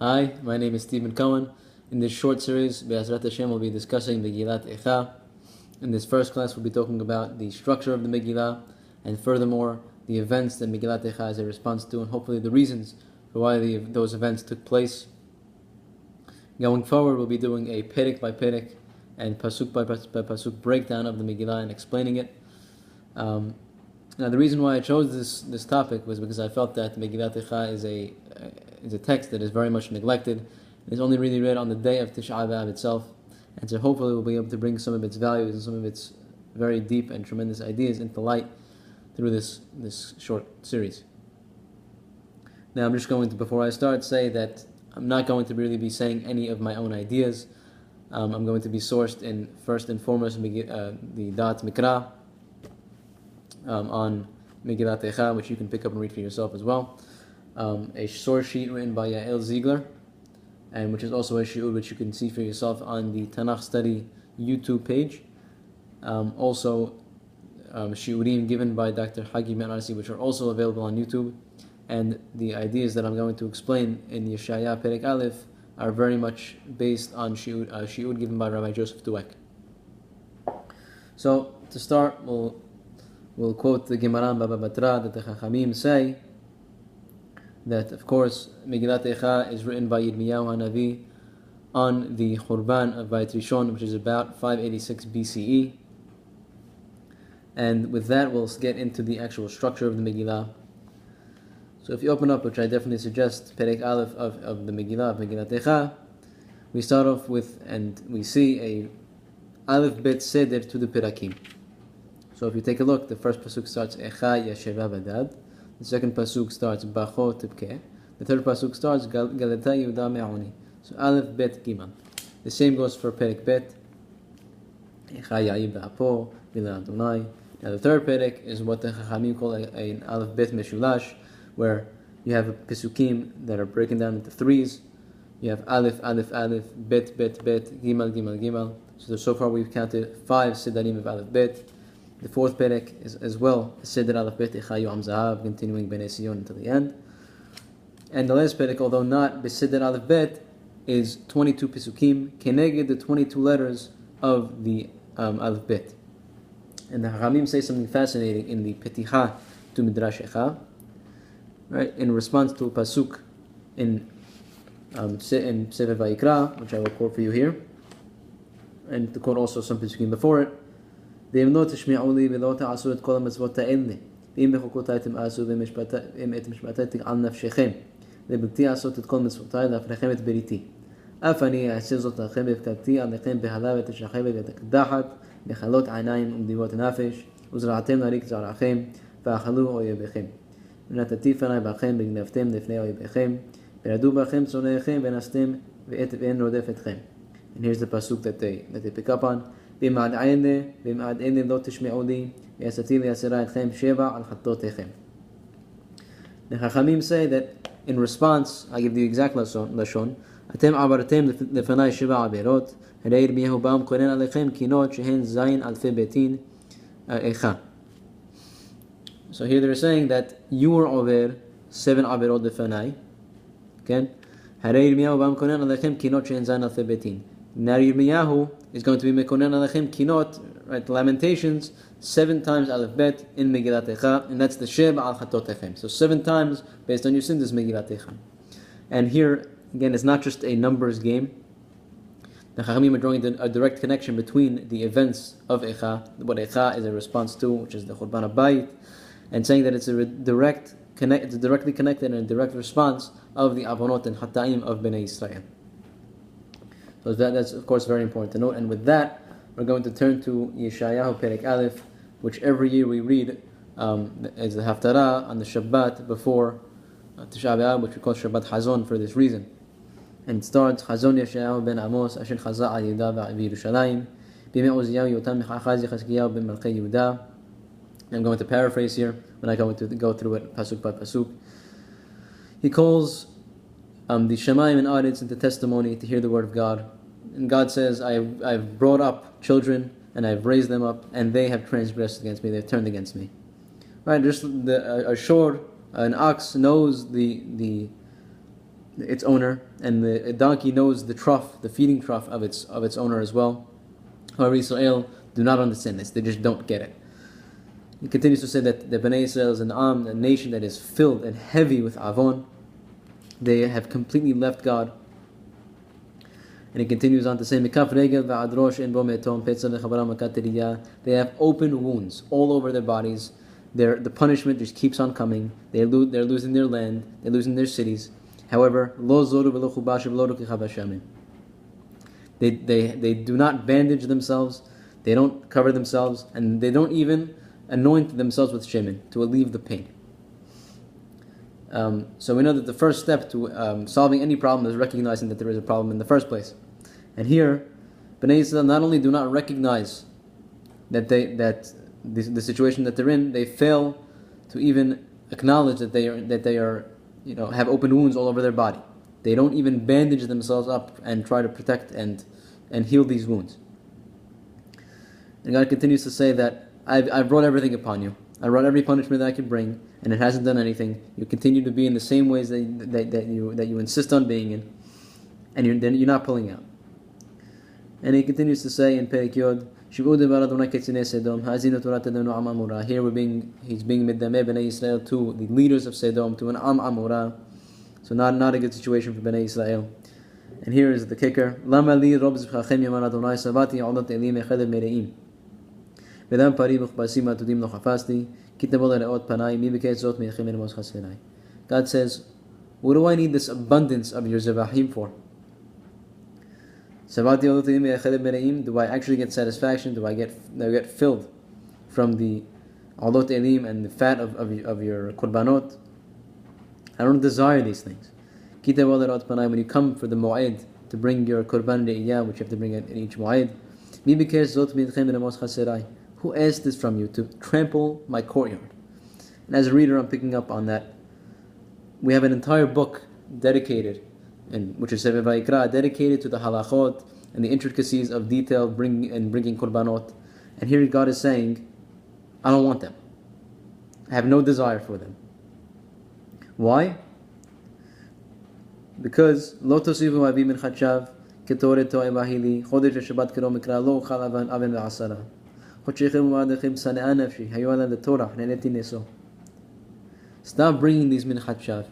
Hi, my name is Stephen Cohen. In this short series, Be'ezrat Hashem, we'll be discussing Megilat Eicha. In this first class, we'll be talking about the structure of the Megillah, and furthermore, the events that Megilat Eicha is a response to, and hopefully the reasons for why those events took place. Going forward, we'll be doing a perek by perek and pasuk by pasuk breakdown of the Megillah and explaining it. Now, the reason why I chose this topic was because I felt that Megilat Eicha is a text that is very much neglected. It is only really read on the day of Tisha B'Av itself, and so hopefully we'll be able to bring some of its values and some of its very deep and tremendous ideas into light through this short series. Now, I'm just going to, before I start, say that I'm not going to really be saying any of my own ideas. I'm going to be sourced in, first and foremost, the Da'at Mikra on Megilat Eicha, which you can pick up and read for yourself as well. A source sheet written by Yael Ziegler, and which is also a shiur which you can see for yourself on the Tanakh Study YouTube page. Also, shiurim given by Dr. Hagi Menarsi, which are also available on YouTube. And the ideas that I'm going to explain in Yeshaya Perek Aleph are very much based on shiur given by Rabbi Joseph Dueck. So, to start, we'll quote the Gemara in Baba Batra that the Chachamim say that, of course, Megilat Eicha is written by Yirmiyahu HaNavi on the Churban of Bayit Rishon, which is about 586 BCE. And with that, we'll get into the actual structure of the Megillah. So if you open up, which I definitely suggest, Perek Aleph of the Megillah, of Megilat Eicha, we start off with, and we see a Aleph Bet Seder to the Perakim. So if you take a look, the first pasuk starts Eicha Yasheva Badad. The second pasuk starts Bacho Tibke. The third pasuk starts Galata Yehuda Me'oni. So Aleph Bet Gimel. The same goes for Perek Bet. Eicha Ya'i Ba'apo Vila Adonai. Now the third Perek is what the Chachamim call an Aleph Bet Meshulash, where you have pasukim that are broken down into threes. You have Aleph, Aleph, Aleph, Bet, Bet, Bet, Gimel, Gimel, Gimel. So far we've counted 5 Sidarim of Aleph Bet. The fourth perek is as well Seder Aleph Bet Eicha Yoam Zahav, continuing Bnei Sion until the end. And the last perek, although not Beseder Aleph Bet, is 22 pasukim, keneged the 22 letters of the Aleph Bet. And the Haramim say something fascinating in the Peticha to Midrash Eicha, right? In response to a pasuk in Sefer Vayikra, which I will quote for you here, and to quote also some pasukim before it. ואם לא תשמעו לי ולא תעשו את כל המצוות האלה, ואם בחוקותיי תמאסו ואם את משפטיי תגעל נפשכם, לבלתי לעשות את כל מצוותיי להפריכם את בריתי. אף אני אעשה זאת לכם והפקדתי עליכם בהלה ותשחבת ותקדחת, מחלות עיניים ומדיבות נפש, וזרעתם לריק זרעכם, ואכלו אויביכם. ונתתי פניי בכם וגנבתם לפני אויביכם, ורדו בכם צונאיכם ונסתם ואין רודף אתכם. And here's the pasuk that they pick up on. במעד אלה לא תשמעו לי, ועשיתי ליצרה אתכם שבע על חטאותיכם. The Chachamim say that in response, I give the exact לשון, אתם עברתם לפני שבע עבירות, הרי ירמיהו בא ומקורן עליכם קינות שהן זין אלפי ביתין איכה. So here they're saying that you were over 7 עבירות לפני, כן? הרי ירמיהו בא ומקורן עליכם קינות שהן זין אלפי ביתין. Now Yirmiyahu is going to be Mekonen Alechem Kinot, right, Lamentations, 7 times Aleph Bet in Megilat Eicha, and that's the Sheba al Chatotechem. So 7 times, based on your sins, is Megilat Eicha. And here, again, it's not just a numbers game. The Chachamim are drawing a direct connection between the events of Eicha, what Eicha is a response to, which is the Churban HaBayit, and saying that it's directly connected and a direct response of the Avonot and Hata'im of Bnei Israel. So that's of course very important to note. And with that, we're going to turn to Yeshayahu Perek Aleph, which every year we read as the Haftarah on the Shabbat before Tisha B'Av, which we call Shabbat Hazon for this reason. And it starts, Hazon Yeshayahu ben Amos, Asher Chaza al Yehuda v'Yerushalayim, B'mei Uziyahu Yotam Mechachaz Yechazkiyahu ben Malchei Yehuda. I'm going to paraphrase here, when I go through it pasuk by pasuk. He calls the Shemayim and Aretz into testimony to hear the word of God. And God says, I've brought up children, and I've raised them up, and they have transgressed against me, they've turned against me. Right, just a shor, an ox knows the its owner, and the donkey knows the trough, the feeding trough of its owner as well. However, Israel do not understand this; they just don't get it. He continues to say that the Bnei Israel is a nation that is filled and heavy with avon. They have completely left God. And he continues on to say, they have open wounds all over their bodies. The punishment just keeps on coming. They're losing their land. They're losing their cities. However, they do not bandage themselves. They don't cover themselves, and they don't even anoint themselves with shemen to alleviate the pain. So we know that the first step to solving any problem is recognizing that there is a problem in the first place. And here, Bnei Yisrael not only do not recognize that the situation that they're in, they fail to even acknowledge that they are have open wounds all over their body. They don't even bandage themselves up and try to protect and heal these wounds. And God continues to say that I've brought everything upon you. I brought every punishment that I could bring, and it hasn't done anything. You continue to be in the same ways that you insist on being in, and you're not pulling out. And he continues to say in Perek Yod, here he's being midameh Bnei Yisrael to the leaders of Sodom, to an Am Amora. So not a good situation for Bnei Yisrael. And here is the kicker. Lama li rob zivchachem yaman Adonai savati odot elim echelev mereim. Vedam pari mukhbasim atudim lo chafasti kitabol leot panai mi b'kei zot me'echem enemos chasvenai. God says, what do I need this abundance of your zevachim for? Do I actually get satisfaction? Do I get filled from the alot elim and the fat of your korbanot? I don't desire these things. When you come for the mu'aid to bring your korban re'iyah, which you have to bring in each mu'aid, who asked this from you to trample my courtyard? And as a reader, I'm picking up on that. We have an entire book dedicated, which is Sefer Vayikra, dedicated to the halachot and the intricacies of detail bringing korbanot. And here God is saying, I don't want them. I have no desire for them. Why? Because lo tosivu avi min chachav ketoret to'e bahili chodesh Shabbat kero mikra lo chal aven ve'asara chodshechem u'adechem sanea nafshi hayu ala letorah neneti neso. Stop bringing these min chachav.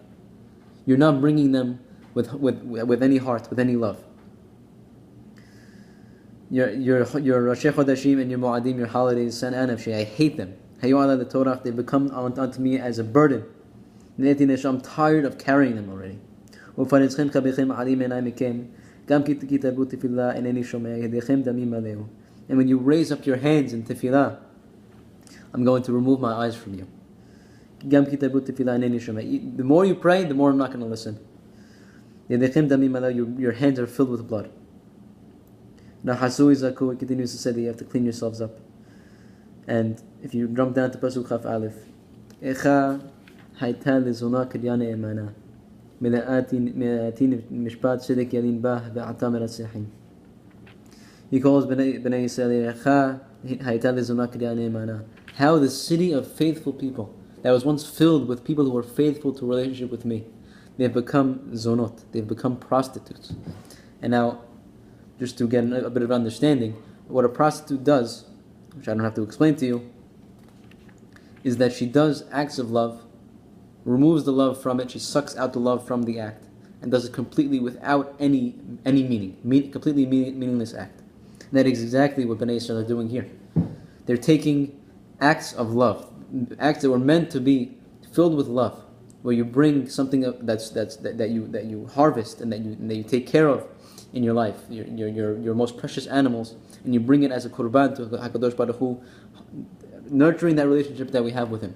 You're not bringing them with any heart, with any love. Your Rosh Chodeshim and your Moadim, your holidays, sanea nafshi, I hate them. Hayu ala letorah, they become unto me as a burden. I'm tired of carrying them already. And when you raise up your hands in tefillah, I'm going to remove my eyes from you. The more you pray, the more I'm not going to listen. Your hands are filled with blood. Now it continues to say that you have to clean yourselves up. And if you jump down to Pasuk Chaf Aleph, Eicha hayta lezona kedya ne'emana mela'ati mishpat tzedek yalin bah ve'ata meratzechim. He calls Bnei Yisrael Eicha hayta lezona kedya ne'emana. How the city of faithful people that was once filled with people who were faithful to a relationship with me, they have become zonot, they've become prostitutes. And now, just to get a bit of understanding, what a prostitute does, which I don't have to explain to you, is that she does acts of love, removes the love from it, she sucks out the love from the act, and does it completely without any meaning, completely meaningless act. And that is exactly what Bnei Yisrael are doing here. They're taking acts of love, acts that were meant to be filled with love, where you bring something that you harvest and that you take care of in your life, your most precious animals, and you bring it as a qurban to HaKadosh Baruch Hu, nurturing that relationship that we have with Him.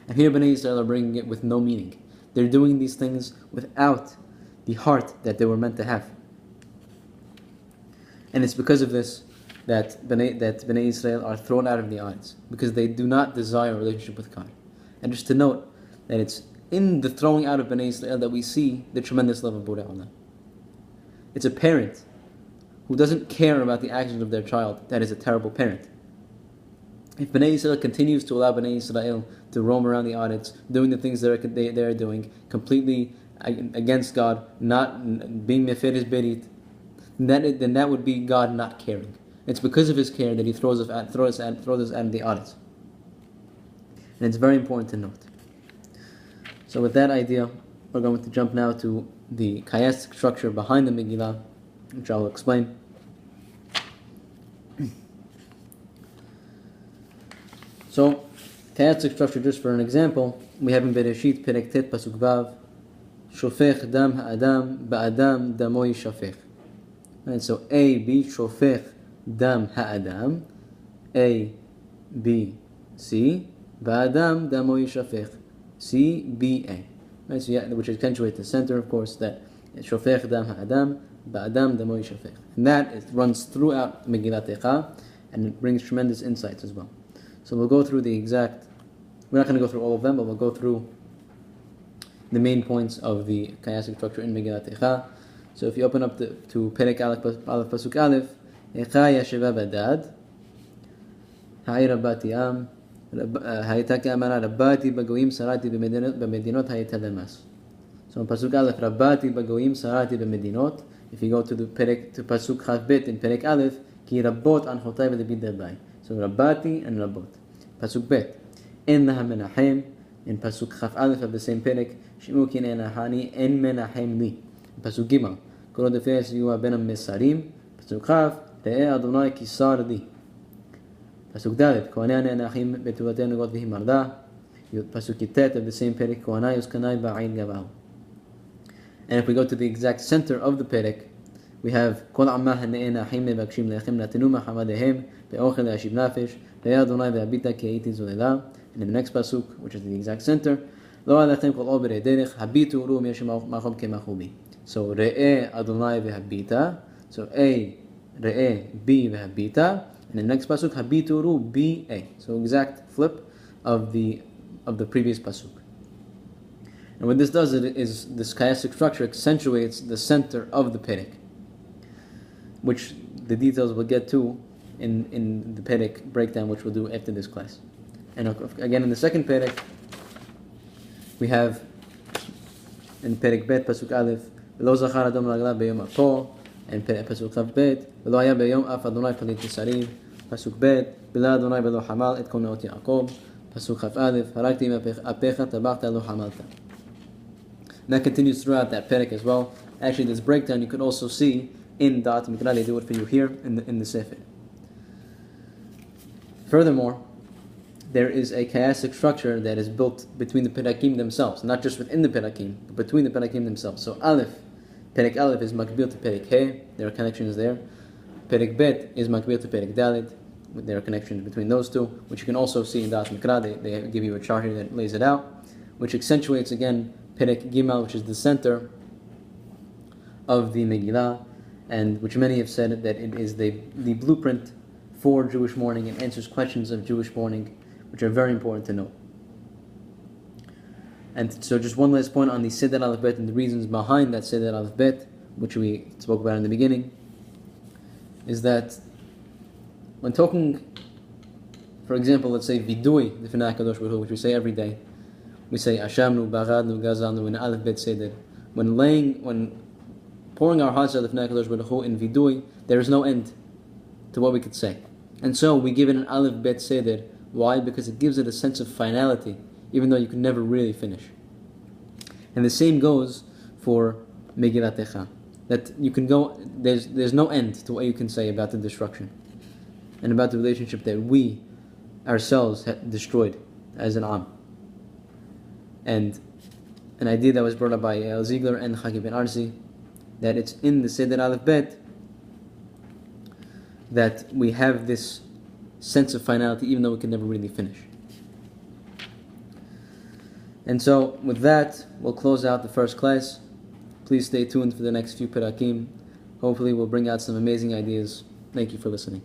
And here Bnei Yisrael are bringing it with no meaning. They're doing these things without the heart that they were meant to have. And it's because of this that Bnei Yisrael are thrown out of the eyes, because they do not desire a relationship with God. And just to note that it's in the throwing out of Bnei Yisrael that we see the tremendous love of Borei Olam. It's a parent who doesn't care about the actions of their child that is a terrible parent. If Bnei Yisrael continues to allow Bnei Yisrael to roam around the audits, doing the things they are doing, completely against God, not being meferes berit, then that would be God not caring. It's because of His care that He throws us out of the audit. And it's very important to note. So with that idea, we're going to jump now to the chiastic structure behind the Megillah, which I will explain. So, chiastic structure, just for an example, we have in Bereshit, Perek Tet, Pasuk Vav, Shofech dam ha'adam, ba'adam damo yishafech. Right, so A, B, Shofech dam ha'adam, A, B, C, ba'adam damo yishafech, C, B, A. Right, so which accentuates the center, of course, that Shofech dam ha'adam, ba'adam damo yishafech. And that runs throughout Megilat Eicha, and it brings tremendous insights as well. So we'll go through we're not going to go through all of them, but we'll go through the main points of the chiastic structure in Megilat Eicha. So if you open up to Perek Aleph Pasuk Aleph, Eicha yasheva badad, ha'ira bati am, ha'ita ke'amara rabbati bagoyim sarati b'medinot ha'ita lemas. So in Pasuk Aleph, rabbati bagoyim sarati b'medinot. If you go to Pasuk Chav Bet in Perek Aleph, ki rabbot anchotai v'lebid derbai. So Rabbati and Rabbot. Pasuk Bet. En laha menachem. In Pasuk Chaf Aleph of the same Perek. Shimu kin enahani en menachem li. Pasuk Gimel. Kol odefes yuwa benam mesarim. Pasuk Chaf. Te'e Adonai kisar li. Pasuk Dalet. Kohanei enachim betuvatenu got vihi marda. Pasuk Yitet of the same Perek. Kohanei uskanai ba'ayin gavau. And if we go to the exact center of the Perek, we have Kol Ammah Ne'enachim Mebakshim Lechem Natenu Mahamadehem Be'ochel Yashiv Nafesh Ve'yad Adonai Ve'abita Ke'iti Zulela. And in the next pasuk, which is the exact center, Lo Alechem Kol Oberei Derech Habitu Uru Miyashim Machom Ke'machubi. So Re'eh Adonai Ve'habita. So A, Re'eh, B Ve'habita. And in the next pasuk, Habitu Uru B A. So exact flip of the previous pasuk. And what this does is this chiastic structure accentuates the center of the Perek, which the details we'll get to in the Perek breakdown, which we'll do after this class. And again, in the second Perek, we have in Perek Bet, Pasuk Aleph, V'lo zachar Adom lagla b'yom apo, and Pasuk Chav Bet, V'lo haya b'yom af Adonai palit yisariv, Pasuk Bet, V'la Adonai v'lo hamal et kol me'ot Yaakov, Pasuk Chav Aleph, Harakti im apecha tabachta lo hamalta. And that continues throughout that Perek as well. Actually, this breakdown you could also see in Da'at Mikra. They do it for you here in the Sefer. Furthermore, there is a chiastic structure that is built between the Perakim themselves, not just within the Perakim, but between the Perakim themselves. So Perek Aleph is Makbil to Perek He, there are connections there. Perek Bet is Makbil to Perek Dalet, there are connections between those two, which you can also see in Da'at Mikra. They give you a chart here that lays it out, which accentuates again Perek Gimel, which is the center of the Megillah, and which many have said that it is the blueprint for Jewish mourning and answers questions of Jewish mourning, which are very important to know. And so just one last point on the Seder Aleph Bet and the reasons behind that Seder Aleph Bet, which we spoke about in the beginning, is that when talking, for example, let's say Vidui, the Fnei HaKadosh Baruch Hu, which we say every day, we say Ashamnu, Baradnu, Gazalnu in Aleph Bet Seder. When pouring our hearts out of Fnei HaKadosh Baruch Hu in Vidui, there is no end to what we could say. And so we give it an Aleph Bet Seder. Why? Because it gives it a sense of finality, even though you can never really finish. And the same goes for Megilat Eicha. That you can go, there's no end to what you can say about the destruction and about the relationship that we ourselves had destroyed as an Am. And an idea that was brought up by El Ziegler and Chaki Ben Arzi, that it's in the Seder Aleph Bet that we have this sense of finality, even though we can never really finish. And so, with that, we'll close out the first class. Please stay tuned for the next few Perakim. Hopefully, we'll bring out some amazing ideas. Thank you for listening.